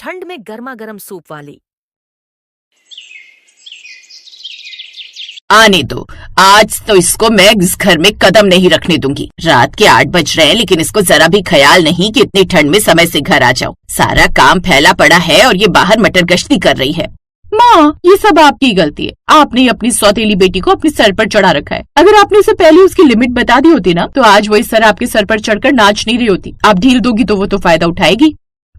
ठंड में गर्मा गर्म सूप वाली। आने दो, आज तो इसको मैं इस घर में कदम नहीं रखने दूंगी। रात के 8 बज रहे हैं लेकिन इसको जरा भी ख्याल नहीं कि इतनी ठंड में समय से घर आ जाओ। सारा काम फैला पड़ा है और ये बाहर मटर गश्ती कर रही है। माँ, ये सब आपकी गलती है। आपने अपनी सौतेली बेटी को अपने सर पर चढ़ा रखा है। अगर आपने उसे पहले उसकी लिमिट बता दी होती ना, तो आज वो इस तरह आपके सर पर चढ़कर नाच नहीं रही होती। आप ढील दोगी तो वो तो फायदा उठाएगी।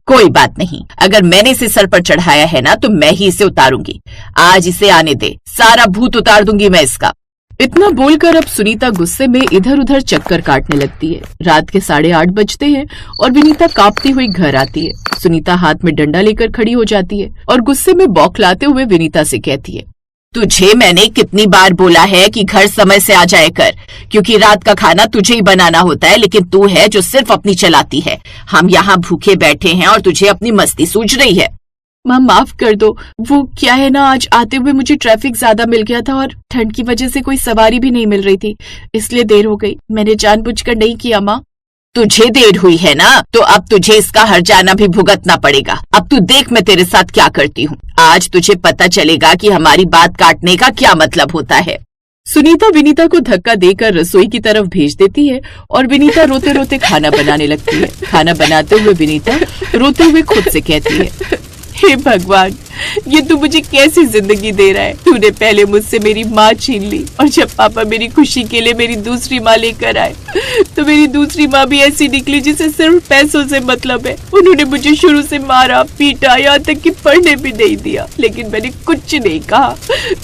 कोई बात नहीं, अगर मैंने इसे सर पर चढ़ाया है ना तो मैं ही इसे उतारूंगी। आज इसे आने दे, सारा भूत उतार दूंगी मैं इसका। इतना बोलकर अब सुनीता गुस्से में इधर उधर चक्कर काटने लगती है। रात के 8:30 बजते हैं और विनीता कांपती हुई घर आती है। सुनीता हाथ में डंडा लेकर खड़ी हो जाती है और गुस्से में बौखलाते हुए विनीता से कहती है, तुझे मैंने कितनी बार बोला है कि घर समय से आ जाए कर, क्योंकि रात का खाना तुझे ही बनाना होता है, लेकिन तू है जो सिर्फ अपनी चलाती है। हम यहाँ भूखे बैठे हैं और तुझे अपनी मस्ती सूझ रही है। माँ, माफ कर दो। वो क्या है ना, आज आते हुए मुझे ट्रैफिक ज्यादा मिल गया था और ठंड की वजह से कोई सवारी भी नहीं मिल रही थी, इसलिए देर हो गई। मैंने जानबूझकर नहीं किया माँ। तुझे देर हुई है ना, तो अब तुझे इसका हर्जाना भी भुगतना पड़ेगा। अब तू देख मैं तेरे साथ क्या करती हूँ। आज तुझे पता चलेगा कि हमारी बात काटने का क्या मतलब होता है। सुनीता विनीता को धक्का देकर रसोई की तरफ भेज देती है और विनीता रोते रोते खाना बनाने लगती है। खाना बनाते हुए विनीता रोते हुए खुद से कहती है, हे भगवान, ये तू मुझे कैसी जिंदगी दे रहा है। तूने पहले मुझसे मेरी माँ छीन ली और जब पापा मेरी खुशी के लिए मेरी दूसरी माँ लेकर आए तो मेरी दूसरी माँ भी ऐसी निकली जिसे सिर्फ पैसों से मतलब है। उन्होंने मुझे शुरू से मारा पीटा, यहाँ तक कि पढ़ने भी नहीं दिया, लेकिन मैंने कुछ नहीं कहा।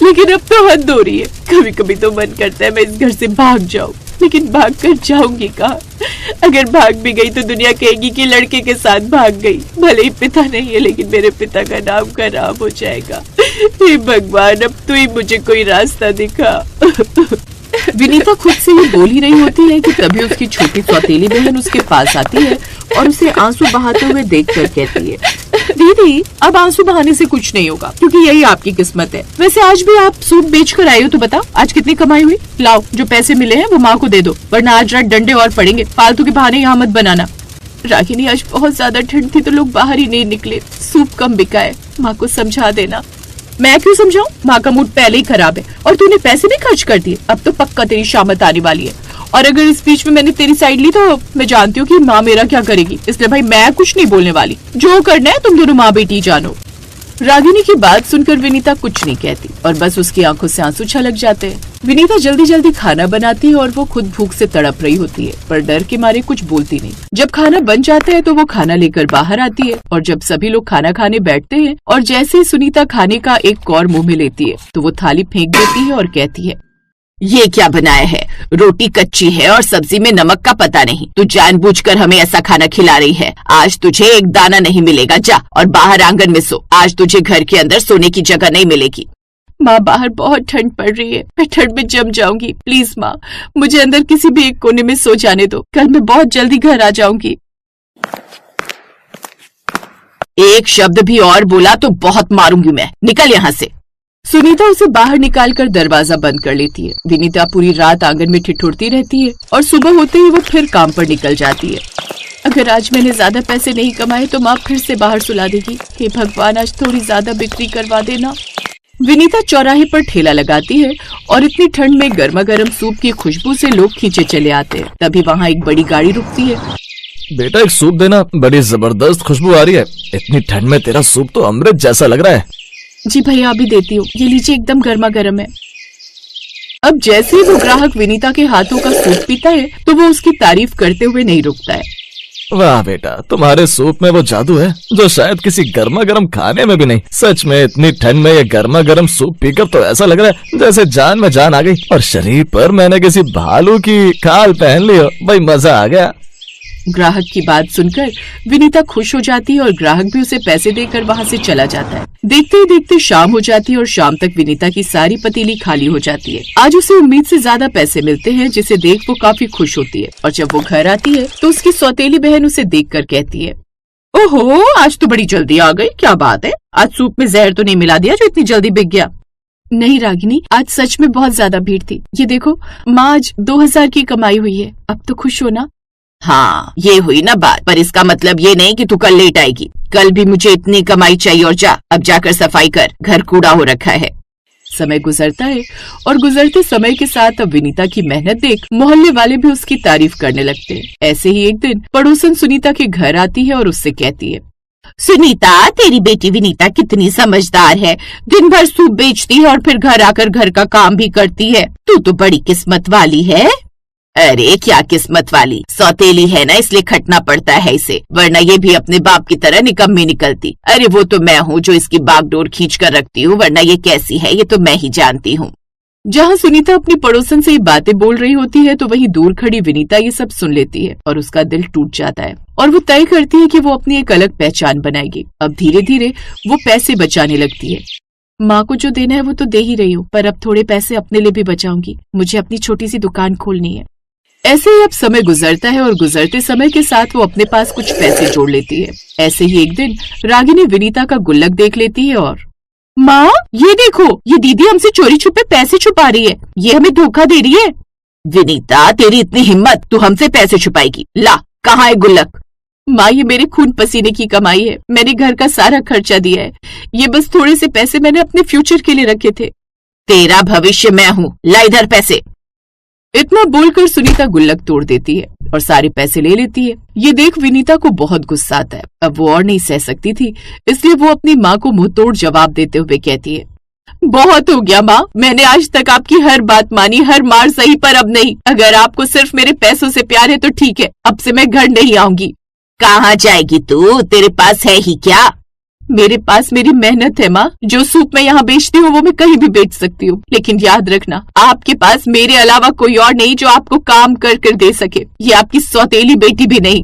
लेकिन अब तो हद हो रही है। कभी कभी तो मन करता है मैं इस घर से भाग जाऊं, लेकिन भाग कर जाऊंगी कहाँ? अगर भाग भी गई तो दुनिया कहेगी कि लड़के के साथ भाग गई। भले ही पिता नहीं है, लेकिन मेरे पिता का नाम खराब हो जाएगा। हे भगवान, अब तू ही मुझे कोई रास्ता दिखा। विनीता खुद से ये बोल ही रही होती है कि तभी उसकी छोटी सौतेली बहन उसके पास आती है और उसे आंसू बहाते हुए देखकर कहती है, दीदी, अब आंसू बहाने से कुछ नहीं होगा, क्योंकि यही आपकी किस्मत है। वैसे आज भी आप सूप बेच कर आई हो, तो बताओ आज कितनी कमाई हुई? लाओ, जो पैसे मिले हैं वो माँ को दे दो, वरना आज रात डंडे और पड़ेंगे। फालतू के बहाने यहाँ मत बनाना। रागिनी, आज बहुत ज्यादा ठंड थी तो लोग बाहर ही नहीं निकले। सूप कम बिका है, माँ को समझा देना। मैं क्यों समझाऊं? माँ का मूड पहले ही खराब है और तूने पैसे भी खर्च कर दिए। अब तो पक्का तेरी शामत आने वाली है, और अगर इस बीच में मैंने तेरी साइड ली तो मैं जानती हूँ कि माँ मेरा क्या करेगी। इसलिए भाई मैं कुछ नहीं बोलने वाली। जो करना है तुम दोनों माँ बेटी जानो। रागिनी की बात सुनकर विनीता कुछ नहीं कहती और बस उसकी आंखों से आंसू छलक जाते हैं। विनीता जल्दी जल्दी खाना बनाती है और वो खुद भूख से तड़प रही होती है, पर डर के मारे कुछ बोलती नहीं। जब खाना बन जाता है तो वो खाना लेकर बाहर आती है और जब सभी लोग खाना खाने बैठते हैं और जैसे ही सुनीता खाने का एक कौर मुंह में लेती है तो वो थाली फेंक देती है और कहती है, ये क्या बनाया है? रोटी कच्ची है और सब्जी में नमक का पता नहीं। तू जानबूझकर हमें ऐसा खाना खिला रही है। आज तुझे एक दाना नहीं मिलेगा। जा और बाहर आंगन में सो। आज तुझे घर के अंदर सोने की जगह नहीं मिलेगी। माँ, बाहर बहुत ठंड पड़ रही है, मैं ठंड में जम जाऊंगी। प्लीज माँ, मुझे अंदर किसी भी एक कोने में सो जाने दो। कल मैं बहुत जल्दी घर आ जाऊंगी। एक शब्द भी और बोला तो बहुत मारूंगी मैं। निकल यहाँ से। सुनीता उसे बाहर निकालकर दरवाजा बंद कर लेती है। विनीता पूरी रात आंगन में ठिठुरती रहती है और सुबह होते ही वो फिर काम पर निकल जाती है। अगर आज मैंने ज्यादा पैसे नहीं कमाए तो माँ फिर से बाहर सुला देगी। हे भगवान, आज थोड़ी ज्यादा बिक्री करवा देना। विनीता चौराहे पर ठेला लगाती है और इतनी ठंड में गर्मा गर्म सूप की खुशबू से लोग खींचे चले आते हैं। तभी वहाँ एक बड़ी गाड़ी रुकती है। बेटा, एक सूप देना, बड़ी जबरदस्त खुशबू आ रही है। इतनी ठंड में तेरा सूप तो अमृत जैसा लग रहा है। जी भैया, अभी देती हूँ। ये लीजिए, एकदम गर्मा गर्म है। अब जैसे ही वो ग्राहक विनीता के हाथों का सूप पीता है तो वो उसकी तारीफ करते हुए नहीं रुकता है। वाह बेटा, तुम्हारे सूप में वो जादू है जो शायद किसी गर्मा गर्म खाने में भी नहीं। सच में इतनी ठंड में ये गर्मा गर्म सूप पीकर तो ऐसा लग रहा है जैसे जान में जान आ गई और शरीर पर मैंने किसी भालू की खाल पहन ली हो। भाई, मजा आ गया। ग्राहक की बात सुनकर विनीता खुश हो जाती है और ग्राहक भी उसे पैसे देकर वहाँ से चला जाता है। देखते ही देखते शाम हो जाती है और शाम तक विनीता की सारी पतीली खाली हो जाती है। आज उसे उम्मीद से ज्यादा पैसे मिलते हैं, जिसे देख वो काफी खुश होती है। और जब वो घर आती है तो उसकी सौतेली बहन उसे देखकर कहती है, ओहो, आज तो बड़ी जल्दी आ गई। क्या बात है? आज सूप में जहर तो नहीं मिला दिया जो इतनी जल्दी बिक गया? नहीं रागिनी, आज सच में बहुत ज्यादा भीड़ थी। ये देखो माँ, आज 2000 की कमाई हुई है। अब तो खुश हो ना? हाँ, ये हुई ना बात, पर इसका मतलब ये नहीं कि तू कल लेट आएगी। कल भी मुझे इतनी कमाई चाहिए और जा, अब जाकर सफाई कर, घर कूड़ा हो रखा है। समय गुजरता है और गुजरते समय के साथ अब विनीता की मेहनत देख मोहल्ले वाले भी उसकी तारीफ करने लगते हैं। ऐसे ही एक दिन पड़ोसन सुनीता के घर आती है और उससे कहती है, सुनीता, तेरी बेटी विनीता कितनी समझदार है। दिन भर सूप बेचती है और फिर घर आकर घर का काम भी करती है। तू तो बड़ी किस्मत वाली है। अरे क्या किस्मत वाली, सौतेली है ना, इसलिए खटना पड़ता है इसे, वरना ये भी अपने बाप की तरह निकम्मी निकलती। अरे वो तो मैं हूँ जो इसकी बागडोर खींच कर रखती हूँ, वरना ये कैसी है ये तो मैं ही जानती हूँ। जहाँ सुनीता अपनी पड़ोसन से ये बातें बोल रही होती है तो वहीं दूर खड़ी विनीता ये सब सुन लेती है और उसका दिल टूट जाता है और वो तय करती है कि वो अपनी एक अलग पहचान बनाएगी। अब धीरे धीरे वो पैसे बचाने लगती है। माँ को जो देना है वो तो दे ही रही हूँ, पर अब थोड़े पैसे अपने लिए भी बचाऊंगी। मुझे अपनी छोटी सी दुकान खोलनी है। ऐसे ही अब समय गुजरता है और गुजरते समय के साथ वो अपने पास कुछ पैसे जोड़ लेती है। ऐसे ही एक दिन रागिनी विनीता का गुल्लक देख लेती है और माँ, ये देखो, ये दीदी हमसे चोरी छुपे पैसे छुपा रही है। ये हमें धोखा दे रही है। विनीता, तेरी इतनी हिम्मत, तू हमसे पैसे छुपाएगी? ला, कहाँ है गुल्लक? माँ, ये मेरे खून पसीने की कमाई है। मैंने घर का सारा खर्चा दिया है। ये बस थोड़े से पैसे मैंने अपने फ्यूचर के लिए रखे थे। तेरा भविष्य मैं हूँ, ला इधर पैसे। इतना बोलकर सुनीता गुल्लक तोड़ देती है और सारे पैसे ले लेती है। ये देख विनीता को बहुत गुस्सा आता है। अब वो और नहीं सह सकती थी, इसलिए वो अपनी माँ को मुंहतोड़ जवाब देते हुए कहती है, बहुत हो गया माँ, मैंने आज तक आपकी हर बात मानी, हर मार सही, पर अब नहीं। अगर आपको सिर्फ मेरे पैसों से प्यार है तो ठीक है, अब से मैं घर नहीं आऊंगी। कहाँ जाएगी तू? तेरे पास है ही क्या? मेरे पास मेरी मेहनत है माँ। जो सूप मैं यहाँ बेचती हूँ वो मैं कहीं भी बेच सकती हूँ, लेकिन याद रखना, आपके पास मेरे अलावा कोई और नहीं जो आपको काम कर कर दे सके। ये आपकी सौतेली बेटी भी नहीं।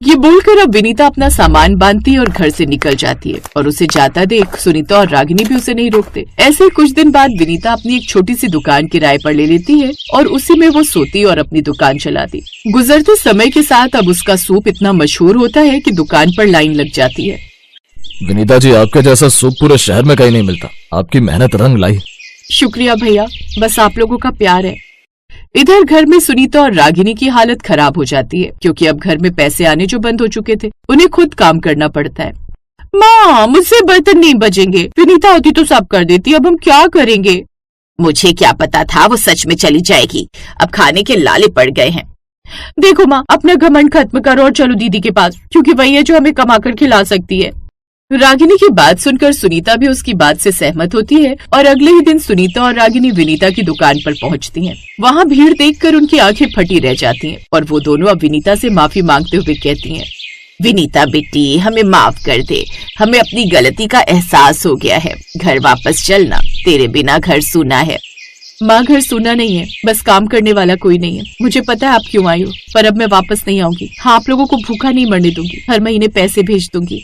ये बोलकर अब विनीता अपना सामान बांधती है और घर से निकल जाती है और उसे जाता देख सुनीता और रागिनी भी उसे नहीं रोकते। ऐसे कुछ दिन बाद विनीता अपनी एक छोटी सी दुकान किराए पर ले लेती है और उसी में वो सोती और अपनी दुकान चलाती। गुजरते समय के साथ अब उसका सूप इतना मशहूर होता है कि दुकान पर लाइन लग जाती है। विनीता जी, आपके जैसा सूप पूरे शहर में कहीं नहीं मिलता। आपकी मेहनत रंग लाई। शुक्रिया भैया, बस आप लोगों का प्यार है। इधर घर में सुनीता और रागिनी की हालत खराब हो जाती है क्योंकि अब घर में पैसे आने जो बंद हो चुके थे, उन्हें खुद काम करना पड़ता है। माँ, मुझसे बर्तन नहीं बजेंगे। विनीता होती तो सब कर देती, अब हम क्या करेंगे? मुझे क्या पता था वो सच में चली जाएगी। अब खाने के लाले पड़ गए हैं। देखो माँ, अपना घमंड खत्म करो और चलो दीदी के पास, क्योंकि वही है जो हमें कमाकर खिला सकती है। रागिनी की बात सुनकर सुनीता भी उसकी बात से सहमत होती है और अगले ही दिन सुनीता और रागिनी विनीता की दुकान पर पहुंचती हैं। वहां भीड़ देखकर उनकी आंखें फटी रह जाती हैं और वो दोनों अब विनीता से माफी मांगते हुए कहती हैं, विनीता बेटी, हमें माफ कर दे। हमें अपनी गलती का एहसास हो गया है। घर वापस चलना, तेरे बिना घर सूना है। माँ, घर सूना नहीं है, बस काम करने वाला कोई नहीं है। मुझे पता है आप क्यों आई हो, पर अब मैं वापस नहीं आऊंगी। हाँ, आप लोगों को भूखा नहीं मरने दूंगी, हर महीने पैसे भेज दूंगी।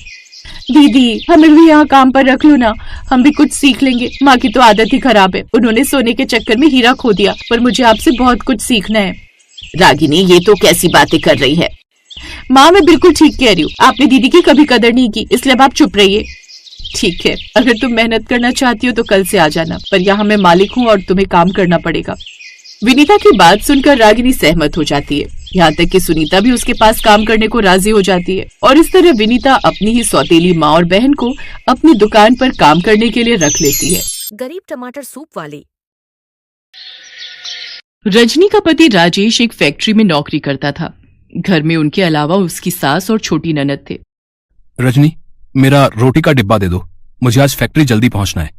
दीदी, हमें भी यहाँ काम पर रख लो ना, हम भी कुछ सीख लेंगे। माँ की तो आदत ही खराब है, उन्होंने सोने के चक्कर में हीरा खो दिया, पर मुझे आपसे बहुत कुछ सीखना है। रागिनी, ये तो कैसी बातें कर रही है? माँ, मैं बिल्कुल ठीक कह रही हूँ। आपने दीदी की कभी कदर नहीं की, इसलिए अब आप चुप रहिए। ठीक है, अगर तुम मेहनत करना चाहती हो तो कल से आ जाना, पर यहाँ मैं मालिक हूँ और तुम्हें काम करना पड़ेगा। विनीता की बात सुनकर रागिनी सहमत हो जाती है, यहाँ तक कि सुनीता भी उसके पास काम करने को राजी हो जाती है और इस तरह विनीता अपनी ही सौतेली माँ और बहन को अपनी दुकान पर काम करने के लिए रख लेती है। गरीब टमाटर सूप वाली। रजनी का पति राजेश एक फैक्ट्री में नौकरी करता था। घर में उनके अलावा उसकी सास और छोटी ननद थे। रजनी, मेरा रोटी का डिब्बा दे दो, मुझे आज फैक्ट्री जल्दी पहुंचना है।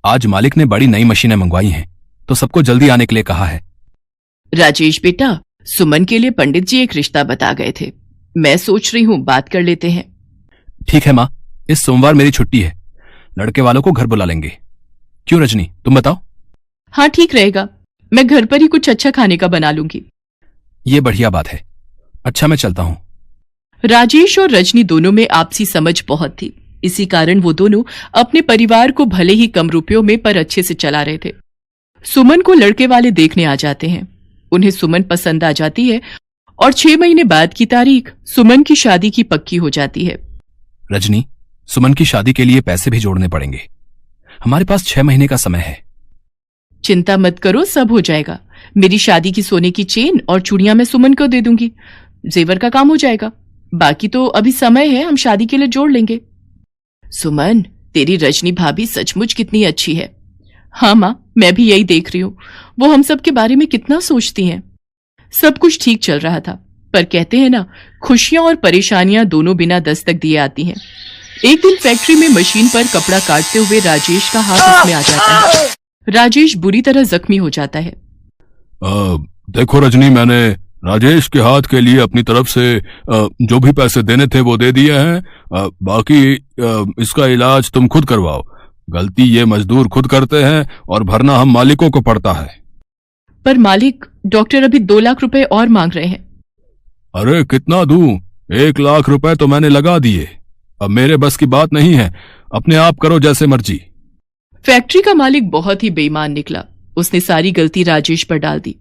आज मालिक ने बड़ी नई मशीनें मंगवाई हैं, तो सबको जल्दी आने के लिए कहा है। राजेश बेटा, सुमन के लिए पंडित जी एक रिश्ता बता गए थे, मैं सोच रही हूँ बात कर लेते हैं। ठीक है माँ, इस सोमवार मेरी छुट्टी है, लड़के वालों को घर बुला लेंगे। क्यों रजनी, तुम बताओ। हाँ, ठीक रहेगा, मैं घर पर ही कुछ अच्छा खाने का बना लूंगी। ये बढ़िया बात है। अच्छा, मैं चलता हूँ। राजेश और रजनी दोनों में आपसी समझ बहुत थी, इसी कारण वो दोनों अपने परिवार को भले ही कम रुपयों में पर अच्छे से चला रहे थे। सुमन को लड़के वाले देखने आ जाते हैं, उन्हें सुमन पसंद आ जाती है और 6 महीने बाद की तारीख सुमन की शादी की पक्की हो जाती है। रजनी, सुमन की शादी के लिए पैसे भी जोड़ने पड़ेंगे। हमारे पास 6 महीने का समय है। चिंता मत करो, सब हो जाएगा। मेरी शादी की सोने की चेन और चूड़ियां मैं सुमन को दे दूंगी। जेवर का काम हो जाएगा। बाकी तो अभी समय है, हम शादी के लिए जोड़ लेंगे। सुमन, तेरी रजनी भाभी सचमुच कितनी अच्छी है। हाँ माँ, मैं भी यही देख रही हूँ। वो हम सब के बारे में कितना सोचती हैं। सब कुछ ठीक चल रहा था, पर कहते हैं ना, खुशियां और परेशानियां दोनों बिना दस्तक दिए आती हैं। एक दिन फैक्ट्री में मशीन पर कपड़ा काटते हुए राजेश का हाथ उसमें आ जाता है। राजेश बुरी तरह जख्मी हो जाता है। देखो रजनी, मैंने राजेश के हाथ के लिए अपनी तरफ से जो भी पैसे देने थे वो दे दिए हैं। बाकी इसका इलाज तुम खुद करवाओ। गलती ये मजदूर खुद करते हैं और भरना हम मालिकों को पड़ता है। पर मालिक, डॉक्टर अभी 2 लाख रुपए और मांग रहे हैं। अरे कितना दूं? 1 लाख रुपए तो मैंने लगा दिए। अब मेरे बस की बात नहीं है, अपने आप करो जैसे मर्जी। फैक्ट्री का मालिक बहुत ही बेईमान निकला। उसने सारी गलती राजेश पर डाल दी।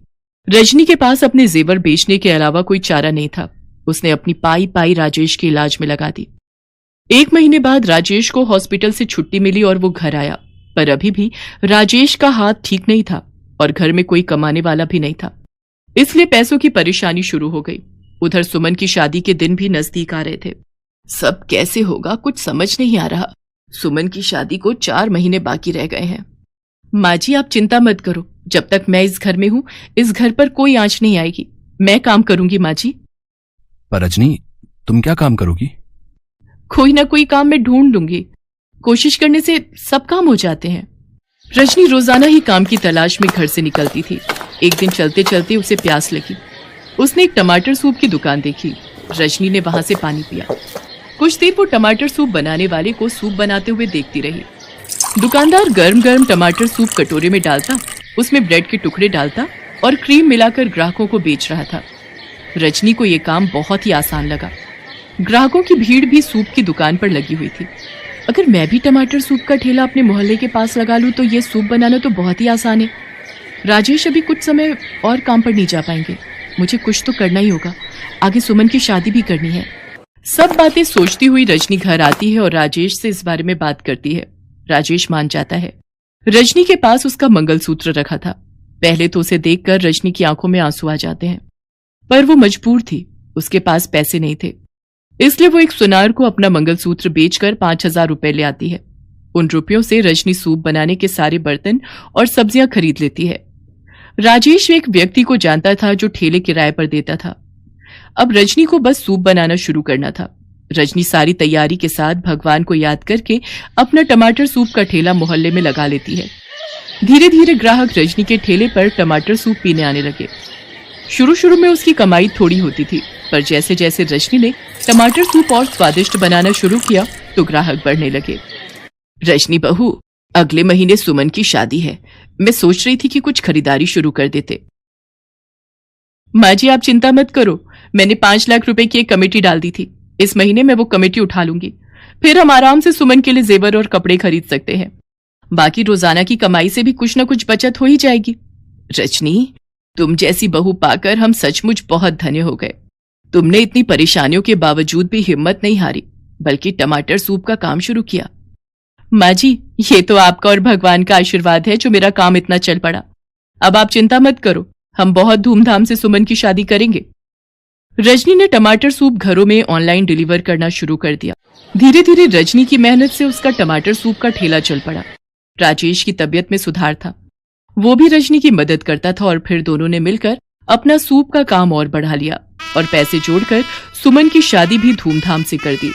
रजनी के पास अपने जेवर बेचने के अलावा कोई चारा नहीं था। उसने अपनी पाई पाई राजेश के इलाज में लगा दी। 1 महीने बाद राजेश को हॉस्पिटल से छुट्टी मिली और वो घर आया, पर अभी भी राजेश का हाथ ठीक नहीं था और घर में कोई कमाने वाला भी नहीं था, इसलिए पैसों की परेशानी शुरू हो गई। उधर सुमन की शादी के दिन भी नजदीक आ रहे थे। सब कैसे होगा कुछ समझ नहीं आ रहा। सुमन की शादी को 4 महीने बाकी रह गए हैं। माँ जी, आप चिंता मत करो, जब तक मैं इस घर में हूं, इस घर पर कोई आंच नहीं आएगी। मैं काम करूंगी माँ जी। पर रजनी, तुम क्या काम करोगी? कोई ना कोई काम मैं ढूंढ लूंगी। कोशिश करने से सब काम हो जाते हैं। रजनी रोजाना ही काम की तलाश में घर से निकलती थी। एक दिन चलते चलते उसे प्यास लगी। उसने एक टमाटर सूप की दुकान देखी। रजनी ने वहां से पानी पिया। कुछ देर वो टमाटर सूप बनाने वाले को सूप बनाते हुए देखती रही। दुकानदार गर्म गर्म टमाटर सूप कटोरे में डालता, उसमें ब्रेड के टुकड़े डालता और क्रीम मिलाकर ग्राहकों को बेच रहा था। रजनी को यह काम बहुत ही आसान लगा। ग्राहकों की भीड़ भी सूप की दुकान पर लगी हुई थी। अगर मैं भी टमाटर सूप का ठेला अपने मोहल्ले के पास लगा लूं तो ये सूप बनाना तो बहुत ही आसान है। राजेश अभी कुछ समय और काम पर नहीं जा पाएंगे। मुझे कुछ तो करना ही होगा। आगे सुमन की शादी भी करनी है। सब बातें सोचती हुई रजनी घर आती है और राजेश से इस बारे में बात करती है। राजेश मान जाता है। रजनी के पास उसका मंगलसूत्र रखा था। पहले तो उसे देखकर रजनी की आंखों में आंसू आ जाते हैं, पर वो मजबूर थी। उसके पास पैसे नहीं थे, इसलिए वो एक सुनार को अपना मंगलसूत्र बेचकर 5,000 रुपए ले आती है। उन रुपयों से रजनी सूप बनाने के सारे बर्तन और सब्जियां खरीद लेती है। राजेश एक व्यक्ति को जानता था जो ठेले किराए पर देता था। अब रजनी को बस सूप बनाना शुरू करना था। रजनी सारी तैयारी के साथ भगवान को याद करके अपना टमाटर सूप का ठेला मोहल्ले में लगा लेती है। धीरे धीरे ग्राहक रजनी के ठेले पर टमाटर सूप पीने आने लगे। शुरू शुरू में उसकी कमाई थोड़ी होती थी, पर जैसे जैसे रजनी ने टमाटर सूप और स्वादिष्ट बनाना शुरू किया तो ग्राहक बढ़ने लगे। रजनी बहू, अगले महीने सुमन की शादी है। मैं सोच रही थी कि कुछ खरीदारी शुरू कर देते। माँ जी, आप चिंता मत करो। मैंने 5 लाख रुपए की एक कमेटी डाल दी थी। इस महीने मैं वो कमेटी उठा लूंगी। फिर हम आराम से सुमन के लिए जेवर और कपड़े खरीद सकते हैं। बाकी रोजाना की कमाई से भी कुछ न कुछ बचत हो ही जाएगी। रजनी, तुम जैसी बहू पाकर हम सचमुच बहुत धन्य हो गए। तुमने इतनी परेशानियों के बावजूद भी हिम्मत नहीं हारी, बल्कि टमाटर सूप का काम शुरू किया। माँ जी, ये तो आपका और भगवान का आशीर्वाद है जो मेरा काम इतना चल पड़ा। अब आप चिंता मत करो, हम बहुत धूमधाम से सुमन की शादी करेंगे। रजनी ने टमाटर सूप घरों में ऑनलाइन डिलीवर करना शुरू कर दिया। धीरे धीरे रजनी की मेहनत से उसका टमाटर सूप का ठेला चल पड़ा। राजेश की तबीयत में सुधार था। वो भी रजनी की मदद करता था और फिर दोनों ने मिलकर अपना सूप का काम और बढ़ा लिया और पैसे जोड़कर सुमन की शादी भी धूमधाम से कर दी।